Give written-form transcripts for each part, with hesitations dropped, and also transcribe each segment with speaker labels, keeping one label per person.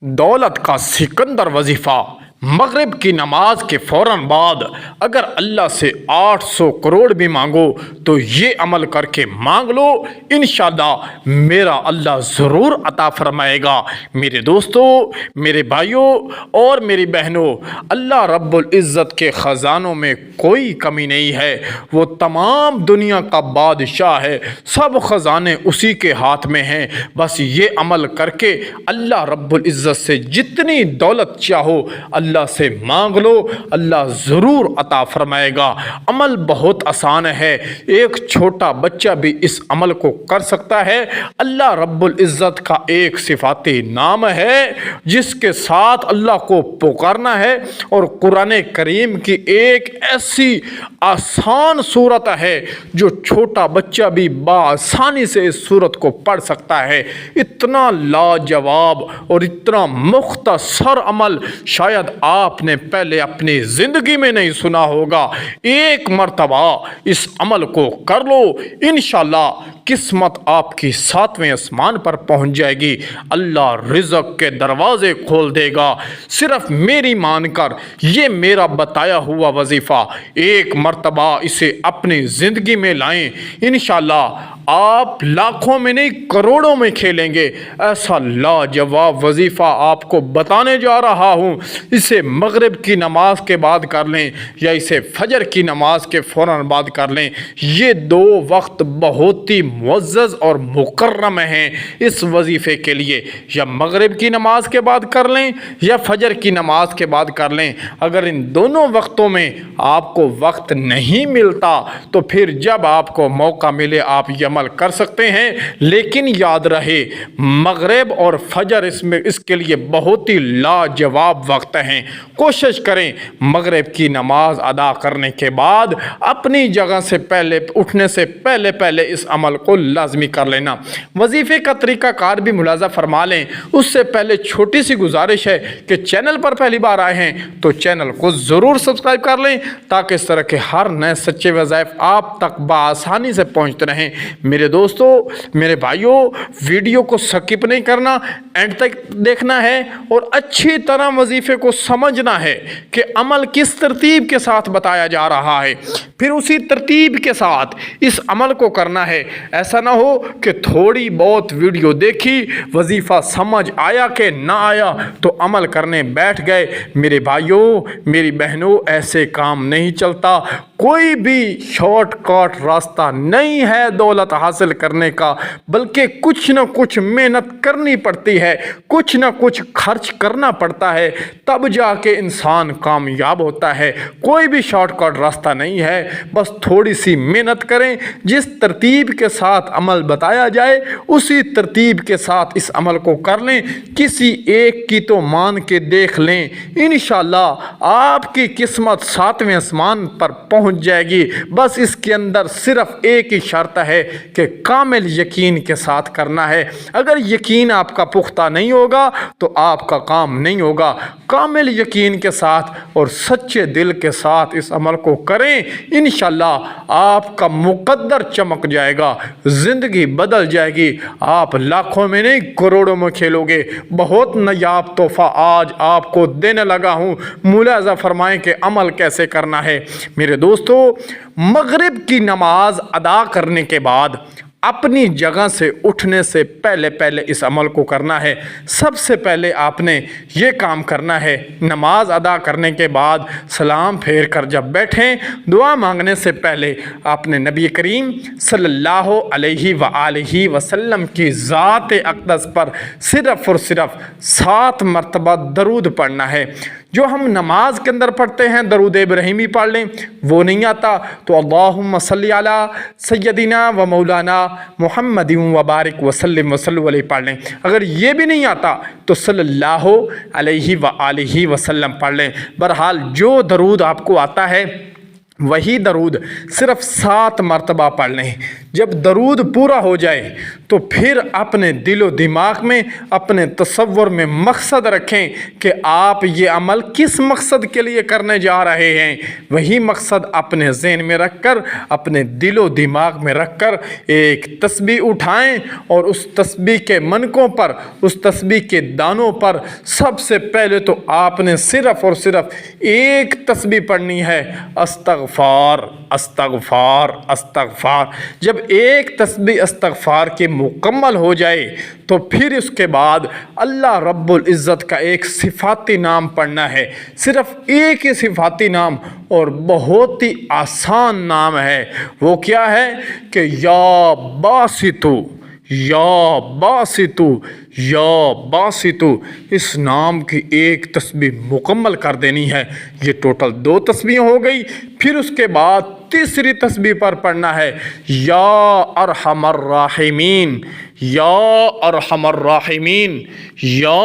Speaker 1: दौलत का सिकंदर वजीफ़ा। मगरिब की नमाज के फ़ौरन बाद अगर अल्लाह से 800 करोड़ भी मांगो तो ये अमल करके मांग लो, इंशाअल्लाह मेरा अल्लाह ज़रूर अता फरमाएगा। मेरे दोस्तों, मेरे भाइयों और मेरी बहनों, अल्लाह रब्बुल इज़्ज़त के ख़जानों में कोई कमी नहीं है। वो तमाम दुनिया का बादशाह है, सब ख़जाने उसी के हाथ में हैं। बस ये अमल करके अल्लाह रब्बुल इज़्ज़त से जितनी दौलत चाहो अल्लाह से मांग लो, अल्लाह ज़रूर अता फरमाएगा। अमल बहुत आसान है, एक छोटा बच्चा भी इस अमल को कर सकता है। अल्लाह रब्बुल इज़्ज़त का एक सिफाती नाम है जिसके साथ अल्लाह को पुकारना है, और कुरान करीम की एक ऐसी आसान सूरत है जो छोटा बच्चा भी बासानी से इस सूरत को पढ़ सकता है। इतना लाजवाब और इतना मुख्तसर अमल शायद आपने पहले अपनी ज़िंदगी में नहीं सुना होगा। एक मर्तबा इस अमल को कर लो, इंशाअल्लाह किस्मत आपकी 7वें आसमान पर पहुंच जाएगी। अल्लाह रिज़्क़ के दरवाज़े खोल देगा। सिर्फ मेरी मानकर ये मेरा बताया हुआ वजीफ़ा एक मर्तबा इसे अपनी ज़िंदगी में लाएं, इंशाअल्लाह आप लाखों में नहीं करोड़ों में खेलेंगे। ऐसा लाजवाब वजीफ़ा आपको बताने जा रहा हूँ। इसे मगरिब की नमाज के बाद कर लें या इसे फजर की नमाज के फ़ौरन बाद कर लें। ये दो वक्त बहुत ही मुअज़्ज़ज़ और मुकर्रम हैं इस वजीफ़े के लिए। या मगरिब की नमाज के बाद कर लें या फजर की नमाज के बाद कर लें। अगर इन दोनों वक्तों में आपको वक्त नहीं मिलता तो फिर जब आपको मौका मिले आप ये अमल कर सकते हैं। लेकिन याद रहे, मगरिब और फजर इसके लिए बहुत ही लाजवाब वक्त हैं। कोशिश करें मगरिब की नमाज अदा करने के बाद अपनी जगह से पहले उठने से पहले पहले इस अमल को लाजमी कर लेना। वजीफ़े का तरीक़ाकार भी मुलाज़ा फरमा लें। उससे पहले छोटी सी गुजारिश है कि चैनल पर पहली बार आए हैं तो चैनल को ज़रूर सब्सक्राइब कर लें ताकि इस तरह के हर नए सच्चे वज़ाइफ आप तक बआसानी से पहुँचते रहें। मेरे दोस्तों, मेरे भाइयों, वीडियो को स्किप नहीं करना, एंड तक देखना है और अच्छी तरह वजीफ़े को समझना है कि अमल किस तरतीब के साथ बताया जा रहा है, फिर उसी तरतीब के साथ इस अमल को करना है। ऐसा ना हो कि थोड़ी बहुत वीडियो देखी, वजीफ़ा समझ आया कि ना आया तो अमल करने बैठ गए। मेरे भाइयों, मेरी बहनों, ऐसे काम नहीं चलता। कोई भी शॉर्टकट रास्ता नहीं है दौलत हासिल करने का, बल्कि कुछ न कुछ मेहनत करनी पड़ती है, कुछ न कुछ खर्च करना पड़ता है, तब जाके इंसान कामयाब होता है। कोई भी शॉर्टकट रास्ता नहीं है। बस थोड़ी सी मेहनत करें, जिस तरतीब के साथ अमल बताया जाए उसी तरतीब के साथ इस अमल को कर लें। किसी एक की तो मान के देख लें, इंशाअल्लाह आपकी किस्मत 7वें आसमान पर पहुंच जाएगी। बस इसके अंदर सिर्फ एक ही शर्त है कि कामिल यकीन के साथ करना है। अगर यकीन आपका पुख्ता नहीं होगा तो आपका काम नहीं होगा। कामिल यकीन के साथ और सच्चे दिल के साथ इस अमल को करें, इंशाअल्लाह आपका मुकद्दर चमक जाएगा, ज़िंदगी बदल जाएगी। आप लाखों में नहीं करोड़ों में खेलोगे। बहुत नायाब तोहफ़ा आज आपको देने लगा हूँ। मुलाज़ा फरमाएं कि अमल कैसे करना है। मेरे दोस्तों, मगरिब की नमाज अदा करने के बाद अपनी जगह से उठने से पहले पहले इस अमल को करना है। सबसे पहले आपने ये काम करना है, नमाज अदा करने के बाद सलाम फेर कर जब बैठें, दुआ मांगने से पहले आपने नबी करीम सल्लल्लाहु अलैहि वसल्लम की ज़ात अक़दस पर सिर्फ़ और सिर्फ 7 मरतबा दरूद पढ़ना है। जो हम नमाज के अंदर पढ़ते हैं दरूद इब्राहिमी पढ़ लें, वो नहीं आता तो अल्लाहुम्मा सल्ली अला सय्यदिना व मौलाना मुहम्मदिन व बारिक वसल्लिम वसल्लु अलैहि पढ़ लें। अगर ये भी नहीं आता तो सल्लल्लाहु अलैहि वसल्लम पढ़ लें। बहरहाल जो दरूद आपको आता है वही दरूद सिर्फ 7 मरतबा पढ़ लें। جب درود پورا ہو جائے تو پھر اپنے دل و دماغ میں، اپنے تصور میں مقصد رکھیں کہ آپ یہ عمل کس مقصد کے لیے کرنے جا رہے ہیں۔ وہی مقصد اپنے ذہن میں رکھ کر، اپنے دل و دماغ میں رکھ کر ایک تسبیح اٹھائیں، اور اس تسبیح کے منکوں پر، اس تسبیح کے دانوں پر سب سے پہلے تو آپ نے صرف اور صرف ایک تسبیح پڑھنی ہے، استغفار استغفار استغفار۔ جب ایک تسبیح استغفار کی مکمل ہو جائے تو پھر اس کے بعد اللہ رب العزت کا ایک صفاتی نام پڑھنا ہے، صرف ایک ہی صفاتی نام، اور بہت ہی آسان نام ہے۔ وہ کیا ہے کہ یا باسطو، یا باسطو، یا باسطو۔ اس نام کی ایک تسبیح مکمل کر دینی ہے۔ یہ ٹوٹل 2 تسبیح ہو گئی۔ پھر اس کے بعد تیسری تسبیح پر پڑھنا ہے یا ارحم الراحمین، یا ارحم الراحمین، یا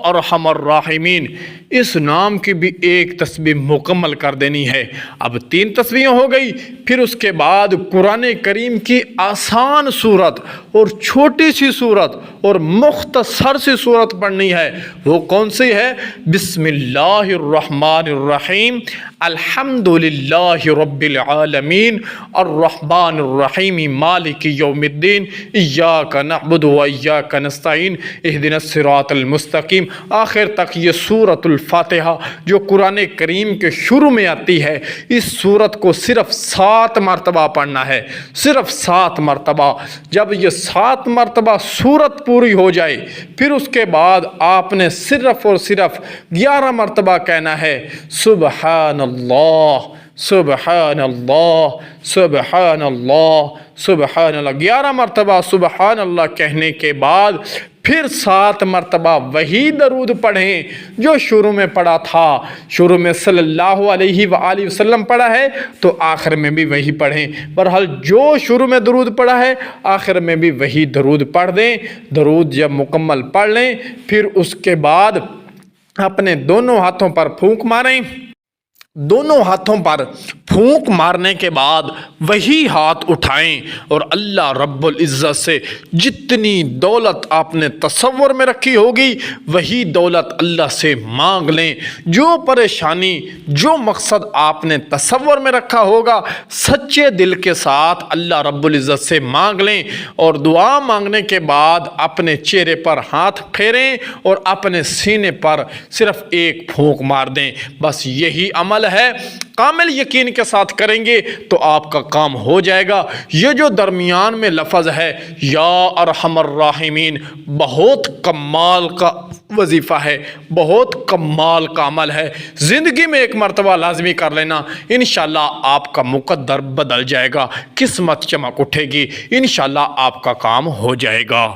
Speaker 1: ارحم الراحمین۔ اس نام کی بھی ایک تسبیح مکمل کر دینی ہے۔ اب 3 تسبیحیں ہو گئی۔ پھر اس کے بعد قرآن کریم کی آسان صورت اور چھوٹی سی صورت اور مختصر سی صورت پڑھنی ہے۔ وہ کون سی ہے؟ بسم اللہ الرحمن الرحیم، الحمد للہ رب العالمین، الرحمن الرحیم، مالک یوم الدین، ایاک نعبد و ایاک نستعین، اہدنا الصراط المستقیم۔ آخر تک یہ سورۃ الفاتحہ جو قرآن کریم کے شروع میں آتی ہے، اس سورت کو صرف 7 مرتبہ پڑھنا ہے، صرف 7 مرتبہ۔ جب یہ 7 مرتبہ سورت پوری ہو جائے پھر اس کے بعد آپ نے صرف اور صرف 11 مرتبہ کہنا ہے سبحان اللہ سبحان اللہ سبحان اللہ سبحان اللہ۔ 11 مرتبہ سبحان اللہ کہنے کے بعد پھر 7 مرتبہ وہی درود پڑھیں جو شروع میں پڑھا تھا۔ شروع میں صلی اللہ علیہ وآلہ وسلم پڑھا ہے تو آخر میں بھی وہی پڑھیں۔ بہرحال جو شروع میں درود پڑھا ہے آخر میں بھی وہی درود پڑھ دیں۔ درود جب مکمل پڑھ لیں پھر اس کے بعد اپنے دونوں ہاتھوں پر پھونک ماریں۔ دونوں ہاتھوں پر پھونک مارنے کے بعد وہی ہاتھ اٹھائیں اور اللہ رب العزت سے جتنی دولت آپ نے تصور میں رکھی ہوگی وہی دولت اللہ سے مانگ لیں۔ جو پریشانی، جو مقصد آپ نے تصور میں رکھا ہوگا سچے دل کے ساتھ اللہ رب العزت سے مانگ لیں، اور دعا مانگنے کے بعد اپنے چہرے پر ہاتھ پھیریں اور اپنے سینے پر صرف ایک پھونک مار دیں۔ بس یہی عمل ہے، کامل یقین کے ساتھ کریں گے تو آپ کا کام ہو جائے گا۔ یہ جو درمیان میں لفظ ہے یا ارحم الراحمین، بہت کمال کا وظیفہ ہے، بہت کمال کا عمل ہے۔ زندگی میں ایک مرتبہ لازمی کر لینا، انشاءاللہ آپ کا مقدر بدل جائے گا، قسمت چمک اٹھے گی، انشاءاللہ آپ کا کام ہو جائے گا۔